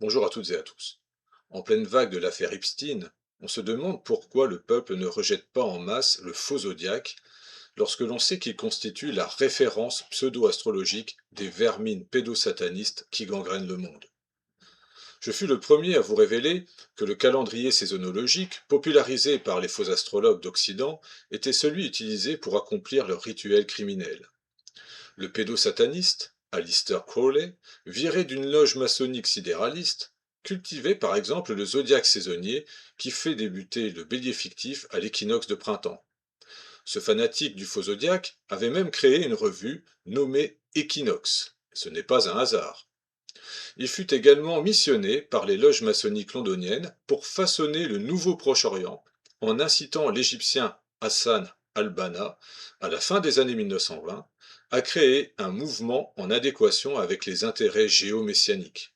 Bonjour à toutes et à tous. En pleine vague de l'affaire Epstein, on se demande pourquoi le peuple ne rejette pas en masse le faux zodiaque lorsque l'on sait qu'il constitue la référence pseudo-astrologique des vermines pédosatanistes qui gangrènent le monde. Je fus le premier à vous révéler que le calendrier saisonnologique, popularisé par les faux astrologues d'Occident, était celui utilisé pour accomplir leurs rituels criminels. Le pédosataniste, Aleister Crowley, viré d'une loge maçonnique sidéraliste, cultivait par exemple le zodiaque saisonnier qui fait débuter le bélier fictif à l'équinoxe de printemps. Ce fanatique du faux zodiaque avait même créé une revue nommée Equinox. Ce n'est pas un hasard. Il fut également missionné par les loges maçonniques londoniennes pour façonner le nouveau Proche-Orient en incitant l'Égyptien Hassan al-Banna, à la fin des années 1920, à créer un mouvement en adéquation avec les intérêts géomessianiques.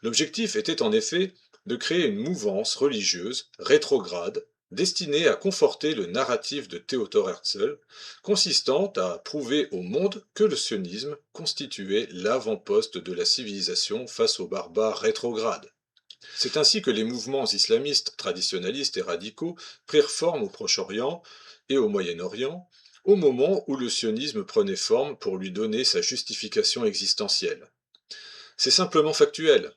L'objectif était en effet de créer une mouvance religieuse rétrograde destinée à conforter le narratif de Theodor Herzl, consistant à prouver au monde que le sionisme constituait l'avant-poste de la civilisation face aux barbares rétrogrades. C'est ainsi que les mouvements islamistes traditionalistes et radicaux prirent forme au Proche-Orient et au Moyen-Orient, au moment où le sionisme prenait forme pour lui donner sa justification existentielle. C'est simplement factuel.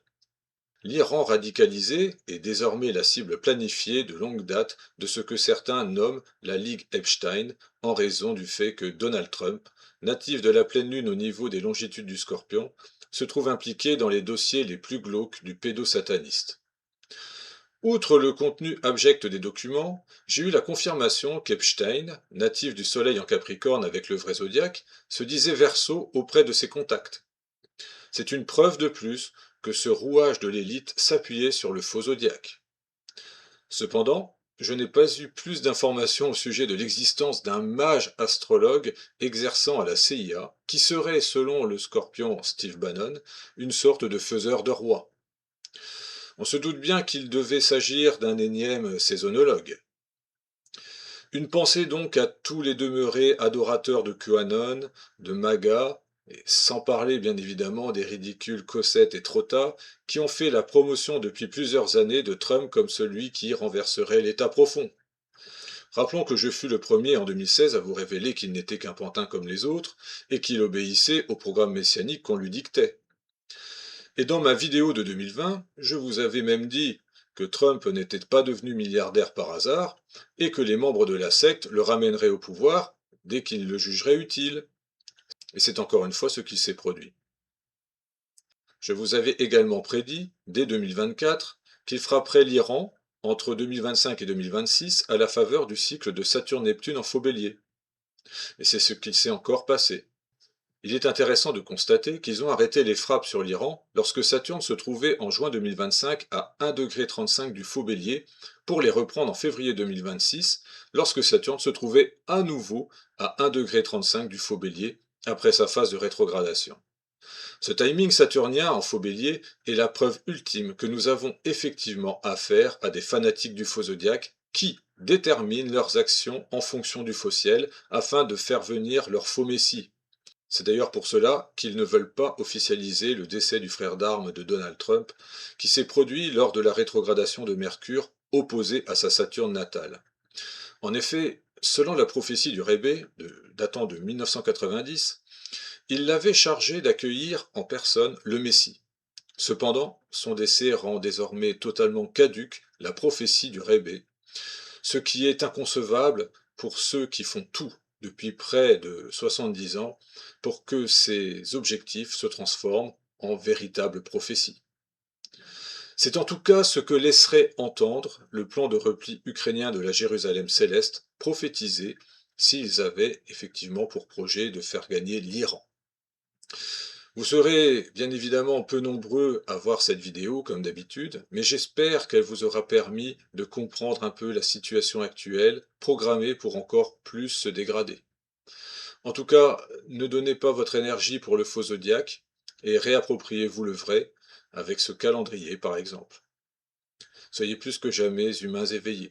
L'Iran radicalisé est désormais la cible planifiée de longue date de ce que certains nomment la Ligue Epstein en raison du fait que Donald Trump, natif de la pleine lune au niveau des longitudes du Scorpion, se trouve impliqué dans les dossiers les plus glauques du pédosataniste. Outre le contenu abject des documents, j'ai eu la confirmation qu'Epstein, natif du Soleil en Capricorne avec le vrai zodiaque, se disait Verseau auprès de ses contacts. C'est une preuve de plus que ce rouage de l'élite s'appuyait sur le faux zodiaque. Cependant, je n'ai pas eu plus d'informations au sujet de l'existence d'un mage astrologue exerçant à la CIA, qui serait, selon le scorpion Steve Bannon, une sorte de faiseur de rois. On se doute bien qu'il devait s'agir d'un énième saisonnologue. Une pensée donc à tous les demeurés adorateurs de QAnon, de MAGA, et sans parler bien évidemment des ridicules Cosette et Trotta, qui ont fait la promotion depuis plusieurs années de Trump comme celui qui renverserait l'État profond. Rappelons que je fus le premier en 2016 à vous révéler qu'il n'était qu'un pantin comme les autres, et qu'il obéissait au programme messianique qu'on lui dictait. Et dans ma vidéo de 2020, je vous avais même dit que Trump n'était pas devenu milliardaire par hasard, et que les membres de la secte le ramèneraient au pouvoir dès qu'ils le jugeraient utile. Et c'est encore une fois ce qui s'est produit. Je vous avais également prédit, dès 2024, qu'il frapperait l'Iran entre 2025 et 2026 à la faveur du cycle de Saturne-Neptune en faux bélier. Et c'est ce qu'il s'est encore passé. Il est intéressant de constater qu'ils ont arrêté les frappes sur l'Iran lorsque Saturne se trouvait en juin 2025 à 1,35 du faux bélier pour les reprendre en février 2026 lorsque Saturne se trouvait à nouveau à 1,35 du faux bélier après sa phase de rétrogradation. Ce timing saturnien en faux bélier est la preuve ultime que nous avons effectivement affaire à des fanatiques du faux zodiaque qui déterminent leurs actions en fonction du faux ciel afin de faire venir leur faux messie. C'est d'ailleurs pour cela qu'ils ne veulent pas officialiser le décès du frère d'armes de Donald Trump, qui s'est produit lors de la rétrogradation de Mercure opposée à sa Saturne natale. En effet, selon la prophétie du Rébé, datant de 1990, il l'avait chargé d'accueillir en personne le Messie. Cependant, son décès rend désormais totalement caduque la prophétie du Rébé, ce qui est inconcevable pour ceux qui font tout depuis près de 70 ans pour que ces objectifs se transforment en véritables prophéties. C'est en tout cas ce que laisserait entendre le plan de repli ukrainien de la Jérusalem céleste prophétisé s'ils avaient effectivement pour projet de faire gagner l'Iran. Vous serez bien évidemment peu nombreux à voir cette vidéo comme d'habitude, mais j'espère qu'elle vous aura permis de comprendre un peu la situation actuelle, programmée pour encore plus se dégrader. En tout cas, ne donnez pas votre énergie pour le faux zodiaque et réappropriez-vous le vrai, avec ce calendrier par exemple. Soyez plus que jamais humains éveillés.